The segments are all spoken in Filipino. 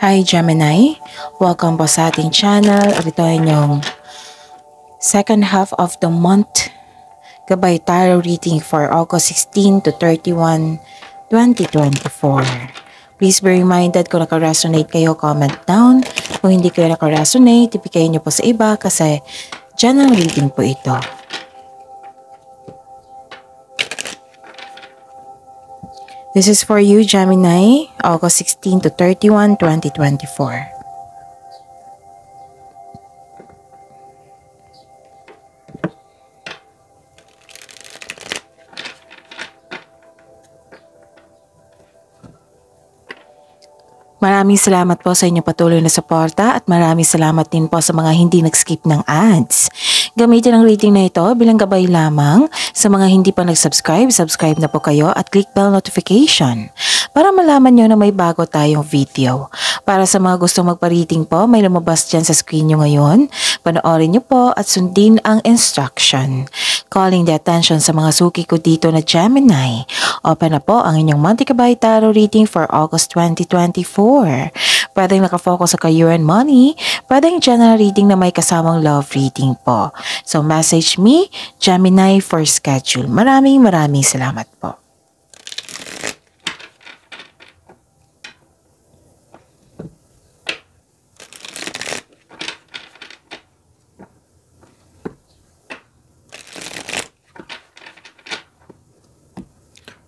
Hi Gemini, welcome po sa ating channel. Ito ay inyong second half of the month Gabay Tarot reading for August 16 to 31, 2024. Please be reminded kung naka-resonate kayo, comment down. Kung hindi kayo naka-resonate, ibigay niyo po sa iba kasi general reading po ito. This is for you, Gemini, August 16 to 31, 2024. Maraming salamat po sa inyong patuloy na suporta at maraming salamat din po sa mga hindi nag-skip ng ads. Gamitin ang rating na ito bilang gabay lamang sa mga hindi pa nag-subscribe. Subscribe na po kayo at click bell notification para malaman nyo na may bago tayong video. Para sa mga gusto magpa-reading po, may lumabas dyan sa screen nyo ngayon. Panoorin nyo po at sundin ang instruction. Calling the attention sa mga suki ko dito na Gemini. Open na po ang inyong monthly Gabay Tarot reading for August 2024. Pwedeng nakafocus sa career and money, pwedeng general reading na may kasamang love reading po. So message me, Gemini, for schedule. Maraming salamat po.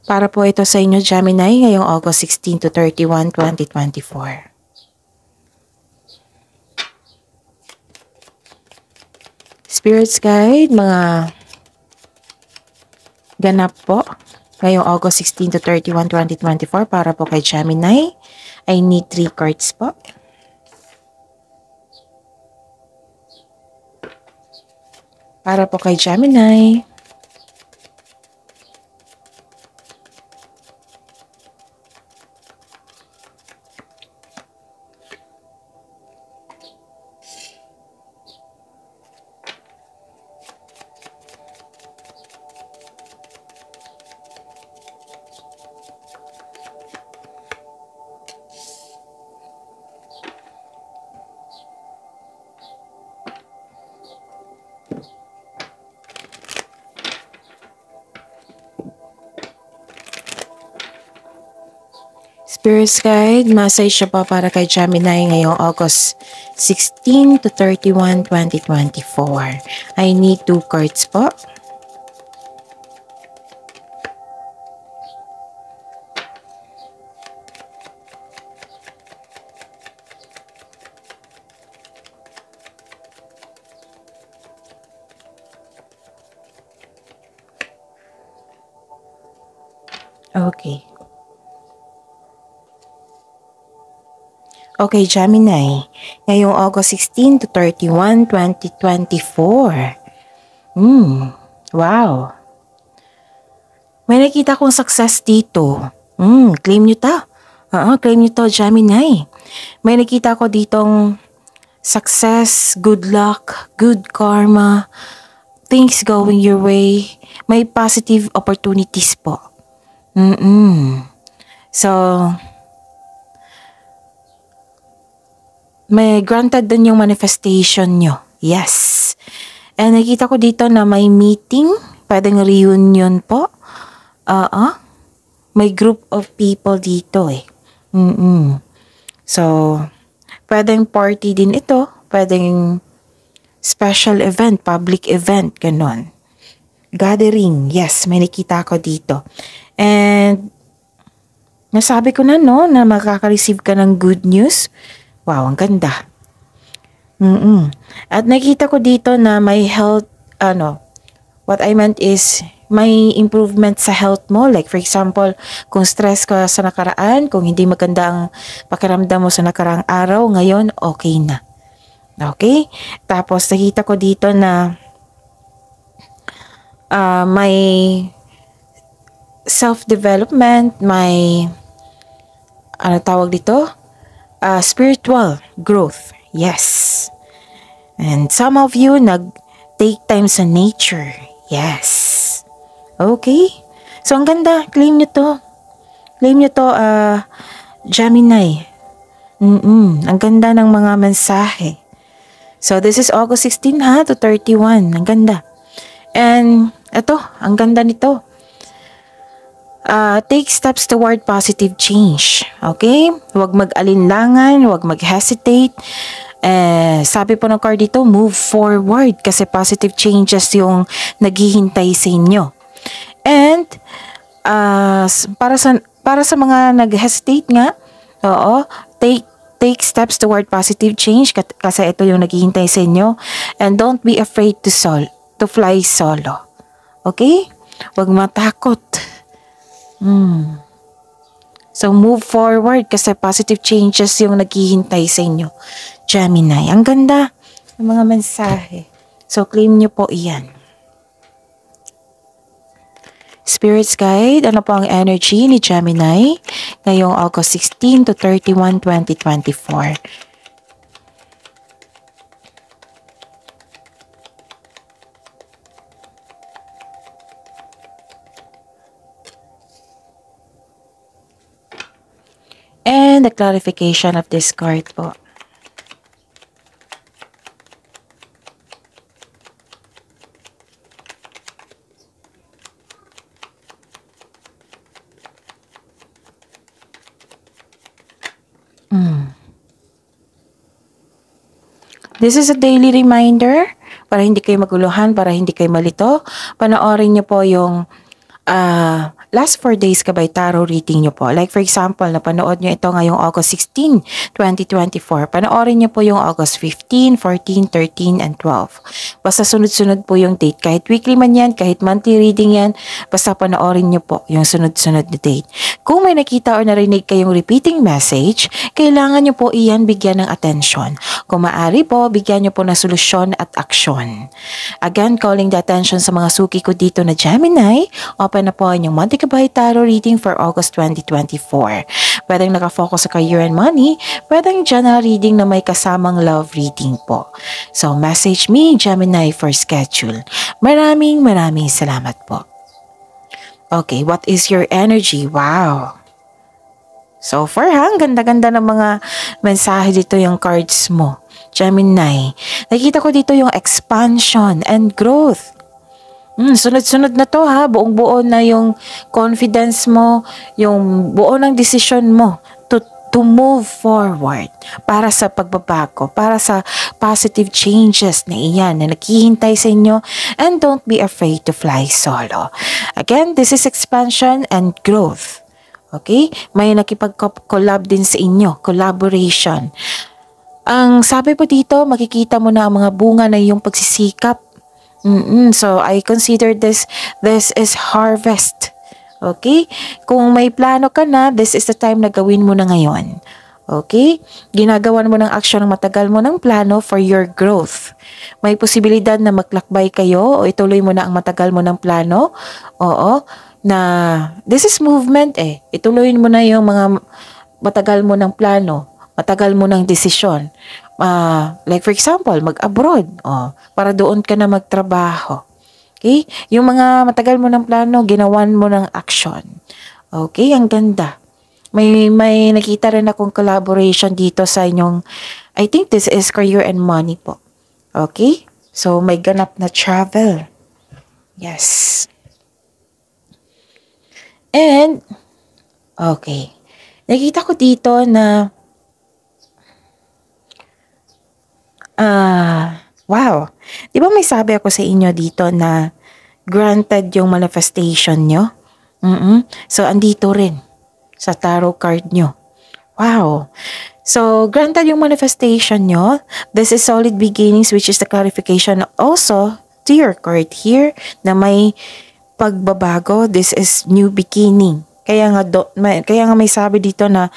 Para po ito sa inyo, Gemini, ngayong August 16 to 31, 2024. Spirits Guide, mga ganap po ngayong August 16 to 31, 2024 para po kay Gemini. I need 3 cards po. Para po kay Gemini. Spirits Guide, message siya po para kay Gemini ngayong August 16 to 31, 2024. I need 2 cards po. Okay. Okay, Gemini. Ngayong August 16 to 31, 2024. Wow. May nakita kong success dito. Claim nyo to. Claim nyo to, Gemini. May nakita ko ditong success, good luck, good karma, things going your way. May positive opportunities po. So, may granted din yung manifestation nyo. Yes. And nakita ko dito na may meeting. Pwedeng reunion po. May group of people dito eh. So, pwedeng party din ito. Pwedeng special event, public event, ganon. Gathering. Yes, may nakita ko dito. And, nasabi ko na no, na makaka-receive ka ng good news. Wow, ang ganda. At nakita ko dito na may health, what I meant is, may improvement sa health mo. Like for example, kung stress ka sa nakaraan, kung hindi maganda ang pakiramdam mo sa nakaraang araw, ngayon, okay na. Okay? Tapos nakita ko dito na may self-development, may, tawag dito? Spiritual growth. Yes. And some of you nag-take time sa nature. Yes. Okay. So, ang ganda. Claim nyo to. Claim nyo to, Gemini. Ang ganda ng mga mensahe. So this is August 16 ha to 31. Ang ganda. And ito, ang ganda nito. Take steps toward positive change. Okay? Huwag mag-alinlangan, huwag mag-hesitate. Sabi po ng card dito, move forward kasi positive changes yung naghihintay sa inyo. And para sa mga nag-hesitate nga, oo, take steps toward positive change kasi ito yung naghihintay sa inyo. And don't be afraid to fly solo. Okay? Huwag matakot. So move forward kasi positive changes yung naghihintay sa inyo. Gemini, ang ganda ng mga mensahe. So claim nyo po iyan. Spirits Guide, ano po ang energy ni Gemini ngayong August 16 to 31, 2024? And the clarification of this card po. This is a daily reminder para hindi kayo maguluhan, para hindi kayo malito. Panoorin niyo po yung last 4 days Gabay Tarot reading nyo po. Like for example, napanood nyo ito ngayong August 16, 2024. Panoorin nyo po yung August 15, 14, 13, and 12. Basta sunod-sunod po yung date. Kahit weekly man yan, kahit monthly reading yan, basta panoorin nyo po yung sunod-sunod na date. Kung may nakita o narinig kayong repeating message, kailangan nyo po iyan bigyan ng atensyon. Kung maaari po, bigyan nyo po ng solusyon at aksyon. Again, calling the attention sa mga suki ko dito na Gemini, open na po ang inyong monthly Gabay Tarot reading for August 2024. Pwedeng nakafocus sa career and money, pwedeng general reading na may kasamang love reading po. So, message me, Gemini, for schedule. Maraming salamat po. Okay, what is your energy? Wow! So far ha, ganda-ganda ng mga mensahe dito yung cards mo. Gemini, nakita ko dito yung expansion and growth. Sunod-sunod na to ha, buong-buo na yung confidence mo, yung buo ng decision mo to move forward para sa pagbabago, para sa positive changes na iyan na naghihintay sa inyo, and don't be afraid to fly solo. Again, this is expansion and growth. Okay? May nakipag-collab din sa inyo, collaboration. Ang sabi po dito, makikita mo na ang mga bunga na iyong pagsisikap. So, I consider this is harvest. Okay? Kung may plano ka na, this is the time na gawin mo na ngayon. Okay? Ginagawan mo ng aksyon ng matagal mo ng plano for your growth. May posibilidad na maglakbay kayo o ituloy mo na ang matagal mo ng plano. Oo. Na this is movement eh. Ituloyin mo na yung mga matagal mo ng plano, matagal mo ng desisyon. Like for example, mag-abroad, para doon ka na magtrabaho. Okay? Yung mga matagal mo ng plano, ginawan mo ng action. Okay? Ang ganda. May nakita rin akong collaboration dito sa inyong, I think this is career and money po. Okay? So, may ganap na travel. Yes. And, okay. Nakita ko dito na wow. Di ba may sabi ako sa inyo dito na granted yung manifestation nyo? So, andito rin sa tarot card nyo. Wow. So, granted yung manifestation nyo. This is solid beginnings, which is the clarification also to your card here na may pagbabago. This is new beginning. Kaya nga may sabi dito na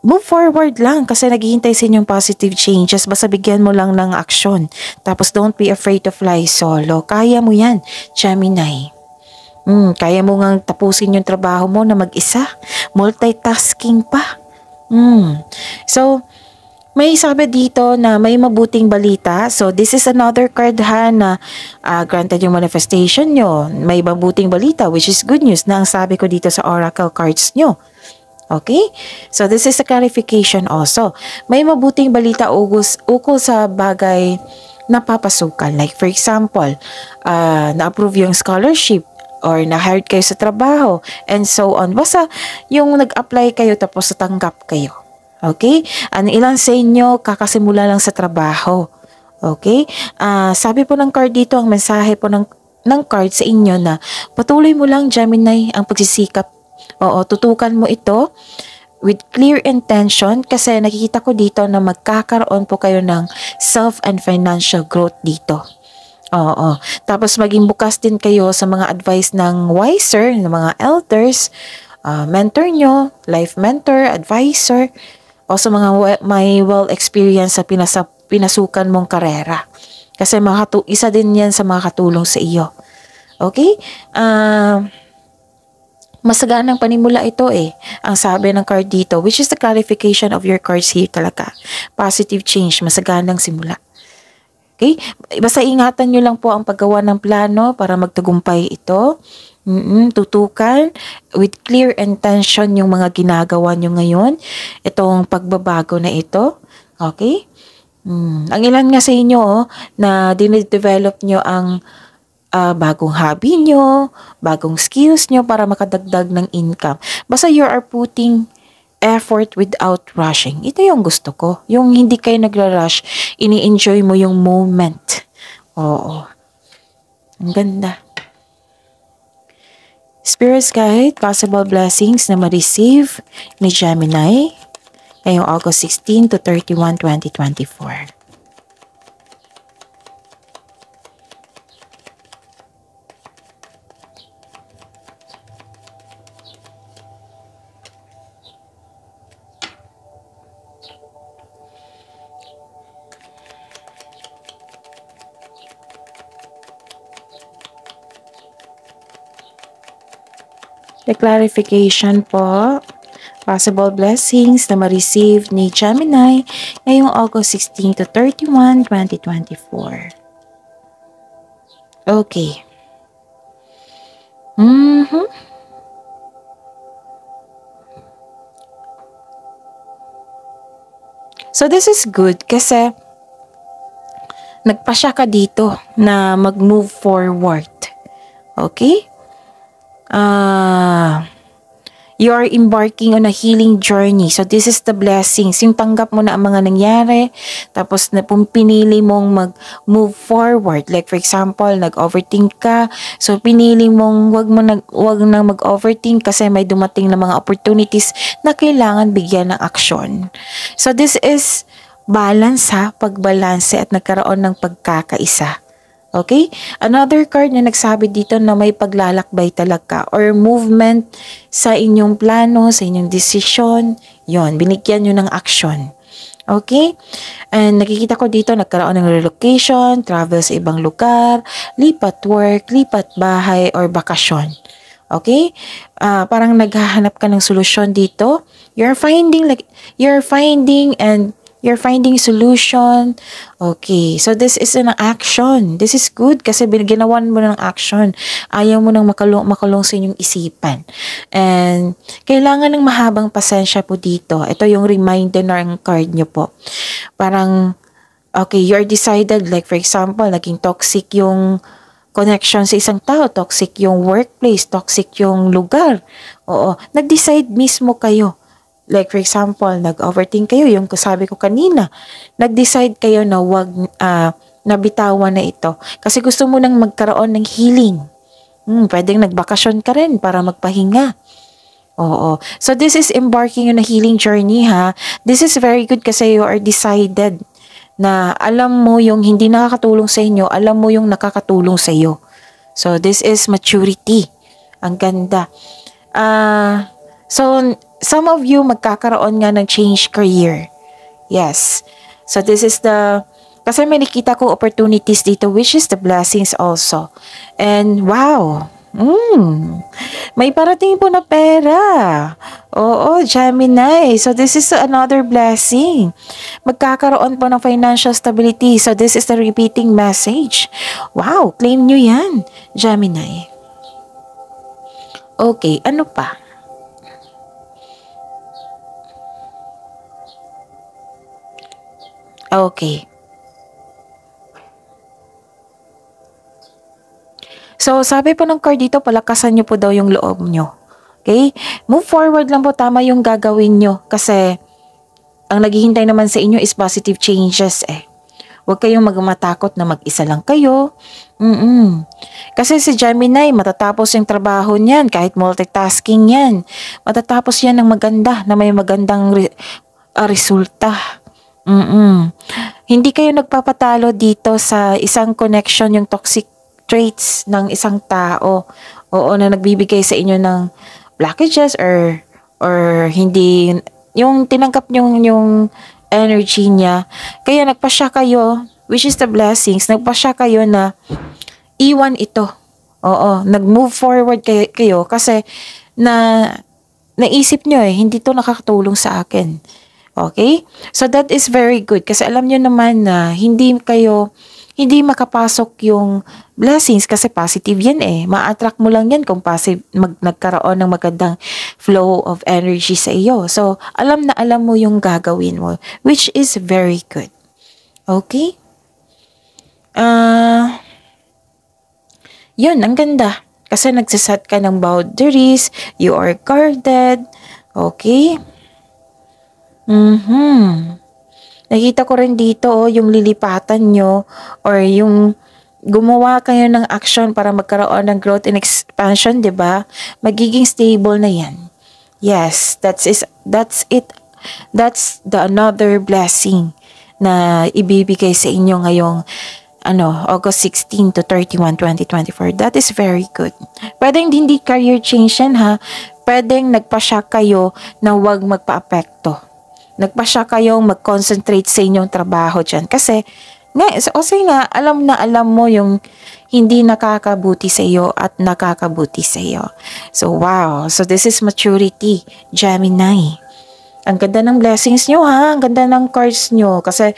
move forward lang kasi naghihintay sa inyong positive changes. Basta bigyan mo lang ng aksyon. Tapos don't be afraid to fly solo. Kaya mo yan, Gemini. Kaya mo nga tapusin yung trabaho mo na mag-isa. Multitasking pa. So, may sabi dito na may mabuting balita. So, this is another card ha na granted yung manifestation nyo. May mabuting balita which is good news na ang sabi ko dito sa oracle cards nyo. Okay? So this is a clarification also. May mabuting balita ukol sa bagay na papasukan. Like for example, na-approve yung scholarship or na-hired kayo sa trabaho and so on. Basta yung nag-apply kayo tapos natanggap kayo. Okay? Ang ilan sa inyo kakasimula lang sa trabaho. Okay? Sabi po ng card dito, ang mensahe po ng card sa inyo na patuloy mo lang, Gemini, ang pagsisikap. Oo, tutukan mo ito with clear intention kasi nakikita ko dito na magkakaroon po kayo ng self and financial growth dito. Oo. Tapos maging bukas din kayo sa mga advice ng wiser, ng mga elders, mentor nyo, life mentor, advisor, o sa mga may well experience sa pinasukan mong karera. Kasi isa din yan sa mga katulong sa iyo. Okay? Masaganang panimula ito ang sabi ng card dito, which is the clarification of your cards here talaga. Positive change, masaganang simula. Okay? Basta ingatan nyo lang po ang paggawa ng plano para magtagumpay ito. Tutukan with clear intention yung mga ginagawa nyo ngayon. Itong pagbabago na ito. Okay? Ang ilan nga sa inyo na dinedevelop nyo ang bagong hobby nyo, bagong skills nyo para makadagdag ng income. Basta you are putting effort without rushing. Ito yung gusto ko. Yung hindi kayo nagra-rush, ini-enjoy mo yung moment. Oo. Ang ganda. Spirit's Guide, possible blessings na ma-receive ni Gemini ngayong August 16 to 31, 2024. The clarification po, possible blessings na ma-receive ni Gemini ngayong August 16 to 31, 2024. Okay. So this is good kasi nagpasya ka dito na mag-move forward. Okay? You are embarking on a healing journey. So this is the blessings. Yung tanggap mo na ang mga nangyari, tapos na pinili mong mag-move forward. Like for example, nag-overthink ka. So pinili mong wag nang mag-overthink kasi may dumating na mga opportunities na kailangan bigyan ng aksyon. So this is balance pagbalanse at nagkaroon ng pagkakaisa. Okay? Another card na nagsabi dito na may paglalakbay talaga or movement sa inyong plano, sa inyong desisyon. Yon, binigyan nyo ng action. Okay? And nakikita ko dito nagkaroon ng relocation, travel sa ibang lugar, lipat work, lipat bahay, or bakasyon. Okay? Parang naghahanap ka ng solusyon dito. You're finding solution. Okay. So, this is an action. This is good kasi ginawan mo ng action. Ayaw mo nang makulong sa inyong isipan. And, kailangan ng mahabang pasensya po dito. Ito yung reminder ng card nyo po. Parang, okay, you're decided. Like, for example, naging toxic yung connection sa isang tao. Toxic yung workplace. Toxic yung lugar. Oo. Nag-decide mismo kayo. Like for example, nag-overthink kayo, yung sabi ko kanina, nag-decide kayo na wag nabitawan na ito. Kasi gusto mo nang magkaroon ng healing. Pwedeng nagbakasyon ka rin para magpahinga. Oo. So this is embarking on a healing journey This is very good kasi you are decided na alam mo yung hindi nakakatulong sa inyo, alam mo yung nakakatulong sa iyo. So this is maturity. Ang ganda. So some of you magkakaroon nga ng change career. Yes. So this is kasi may nakita ko opportunities dito which is the blessings also. And wow. May parating po na pera. Oo, Gemini. So this is another blessing. Magkakaroon po ng financial stability. So this is the repeating message. Wow, claim nyo yan, Gemini. Okay, ano pa? Okay. So, sabi po ng card dito, palakasan nyo po daw yung loob nyo. Okay? Move forward lang po, tama yung gagawin nyo. Kasi, ang naghihintay naman sa inyo is positive changes eh. Huwag kayong matakot na mag-isa lang kayo. Kasi si Gemini, matatapos yung trabaho niyan, kahit multitasking yan. Matatapos yan ng maganda, na may magandang resulta. Hindi kayo nagpapatalo dito sa isang connection, yung toxic traits ng isang tao. Oo, na nagbibigay sa inyo ng blockages or hindi, yung tinanggap nyo yung energy niya. Kaya nagpasya kayo, which is the blessings, nagpasya kayo na iwan ito. Oo, nag-move forward kayo kasi naisip nyo hindi to nakakatulong sa akin. Okay? So that is very good kasi alam nyo naman na hindi makapasok yung blessings kasi positive yan ma-attract mo lang yan kung nagkaroon ng magandang flow of energy sa iyo. So, alam na alam mo yung gagawin mo, which is very good. Okay? Yun, ang ganda. Kasi nagsaset ka ng boundaries, you are guarded. Okay? Nakita ko rin dito yung lilipatan nyo or yung gumawa kayo ng action para magkaroon ng growth and expansion, 'di ba? Magiging stable na 'yan. Yes, that's it. That's the another blessing na ibibigay sa inyo ngayong August 16 to 31, 2024. That is very good. Pwedeng hindi career change yan Pwedeng nagpasya kayo na huwag magpa-apekto. Nagpasya kayong mag-concentrate sa inyong trabaho dyan. Kasi alam na alam mo yung hindi nakakabuti sa iyo at nakakabuti sa iyo. So, wow. So, this is maturity, Gemini. Ang ganda ng blessings nyo Ang ganda ng cards nyo. Kasi,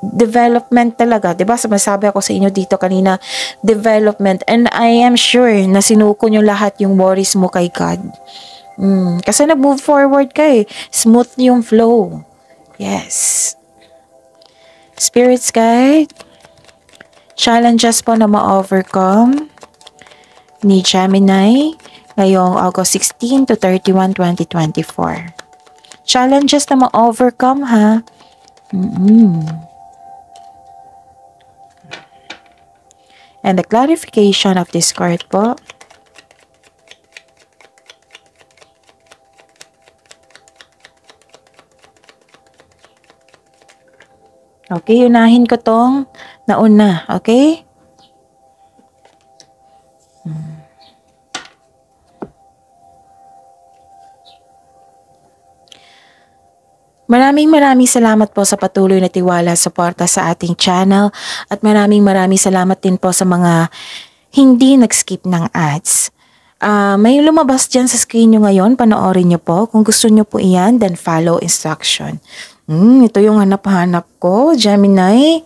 development talaga. Diba? Sabi ako sa inyo dito kanina, development. And I am sure na sinuko nyo lahat yung worries mo kay God. Kasi nag-move forward ka Smooth yung flow. Yes. Spirits guide. Challenges po na ma-overcome ni Gemini ngayong August 16 to 31, 2024. Challenges na ma-overcome And the clarification of this card po. Okay, unahin ko tong nauna. Okay? Maraming salamat po sa patuloy na tiwala, suporta sa ating channel at maraming salamat din po sa mga hindi nag-skip ng ads. May lumabas dyan sa screen nyo ngayon, panoorin nyo po. Kung gusto nyo po iyan, then follow instruction. Ito yung hanap-hanap ko, Gemini.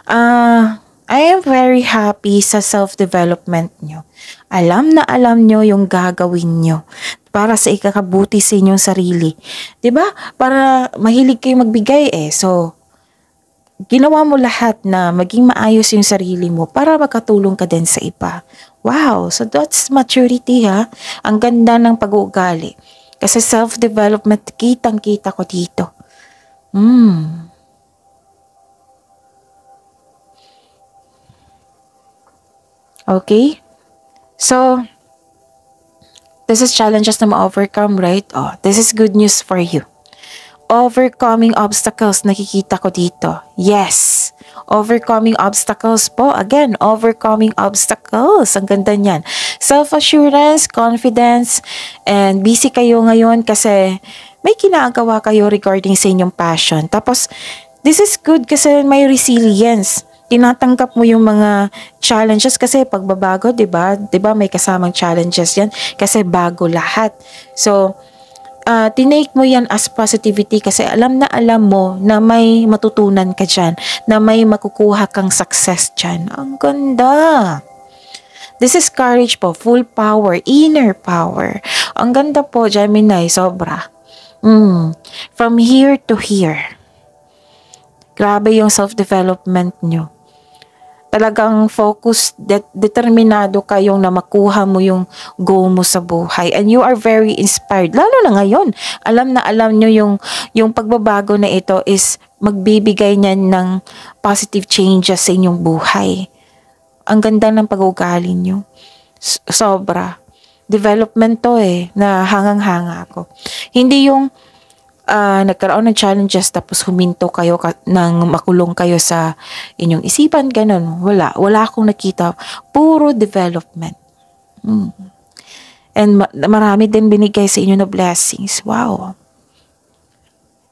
I am very happy sa self-development nyo. Alam na alam nyo yung gagawin nyo para sa ikakabuti sa inyong sarili. 'Di ba? Para mahilig kayo magbigay So, ginawa mo lahat na maging maayos yung sarili mo para makatulong ka din sa iba. Wow! So, that's maturity Ang ganda ng pag-uugali. Kasi self-development, kitang-kita ko dito. Okay? So, this is challenges na ma-overcome, right? This is good news for you. Overcoming obstacles, nakikita ko dito. Yes. Overcoming obstacles po. Again, overcoming obstacles. Ang ganda niyan. Self-assurance, confidence, and busy kayo ngayon kasi may ginagawa kayo regarding sa inyong passion. Tapos, this is good kasi may resilience. Tinatanggap mo yung mga challenges kasi pagbabago, 'di ba? 'Di ba may kasamang challenges 'yan kasi bago lahat. So, tinake mo 'yan as positivity kasi alam na alam mo na may matutunan ka diyan, na may makukuha kang success diyan. Ang ganda. This is courage po, full power, inner power. Ang ganda po, Gemini, sobra. From here to here. Grabe yung self-development nyo. Talagang focus, determinado kayong na makuha mo yung goal mo sa buhay. And you are very inspired. Lalo na ngayon, alam na alam nyo yung pagbabago na ito is magbibigay niyan ng positive changes sa inyong buhay. Ang ganda ng pag-uugali nyo. Sobra. Development to na hangang-hanga ako. Hindi yung nagkaroon ng challenges tapos huminto kayo nang makulong kayo sa inyong isipan, ganun. Wala akong nakita. Puro development. And marami din binigay sa inyo na blessings. Wow.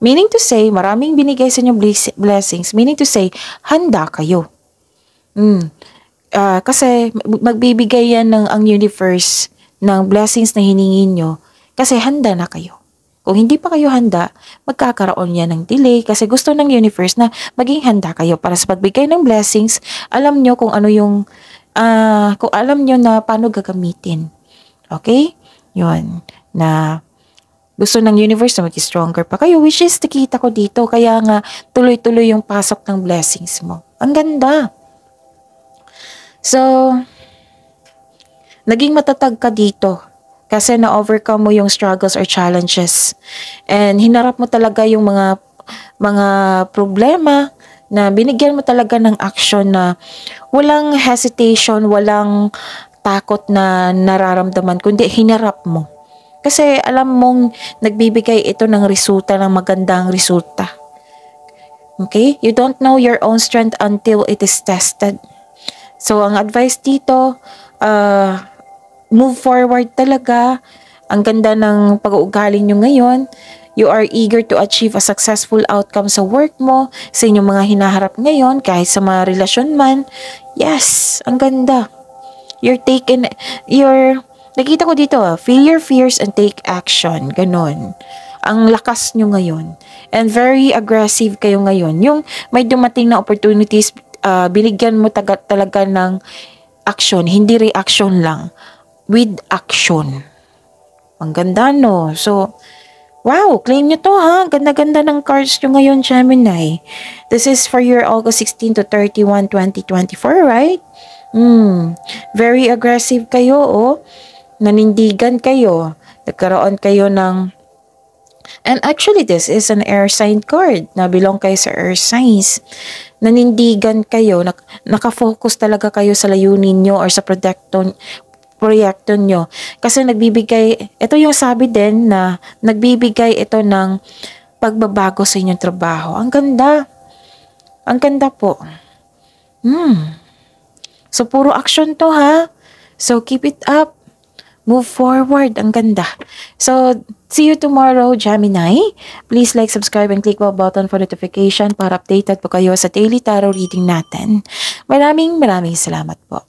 Meaning to say, maraming binigay sa inyo blessings. Meaning to say, handa kayo. Kasi magbibigay yan ang universe ng blessings na hiningin nyo kasi handa na kayo. Kung hindi pa kayo handa, magkakaroon yan ng delay kasi gusto ng universe na maging handa kayo para sa pagbigay ng blessings. Alam nyo kung ano yung, kung alam nyo na paano gagamitin. Okay? Yun. Na gusto ng universe na maging stronger pa kayo, which is nakita ko dito. Kaya nga, tuloy-tuloy yung pasok ng blessings mo. Ang ganda. So, naging matatag ka dito. Kasi na-overcome mo yung struggles or challenges. And hinarap mo talaga yung mga problema na binigyan mo talaga ng action na walang hesitation, walang takot na nararamdaman, kundi hinarap mo. Kasi alam mong nagbibigay ito ng resulta, ng magandang resulta. Okay? You don't know your own strength until it is tested. So, ang advice dito, move forward talaga. Ang ganda ng pag-uugali nyo ngayon. You are eager to achieve a successful outcome sa work mo, sa inyong mga hinaharap ngayon, kahit sa mga relasyon man. Yes, ang ganda. Nakita ko dito, feel your fears and take action. Ganon. Ang lakas nyo ngayon. And very aggressive kayo ngayon. Yung may dumating na opportunities, binigyan mo talaga ng action, hindi reaction lang. With action. Ang ganda, no? So, wow, claim nyo to, ha? Ganda-ganda ng cards nyo ngayon, Gemini. This is for your August 16 to 31, 2024, right? Very aggressive kayo, oh. Nanindigan kayo. Nagkaroon kayo ng... And actually, this is an air sign card. Nabilong kayo sa air signs. Nanindigan kayo. Nakafocus talaga kayo sa layunin nyo or sa proyekto nyo. Kasi nagbibigay, ito yung sabi din na nagbibigay ito ng pagbabago sa inyong trabaho. Ang ganda. Ang ganda po. So, puro action to, ha? So, keep it up. Move forward. Ang ganda. So, see you tomorrow, Gemini. Please like, subscribe, and click the button for notification para updated po kayo sa daily tarot reading natin. Maraming salamat po.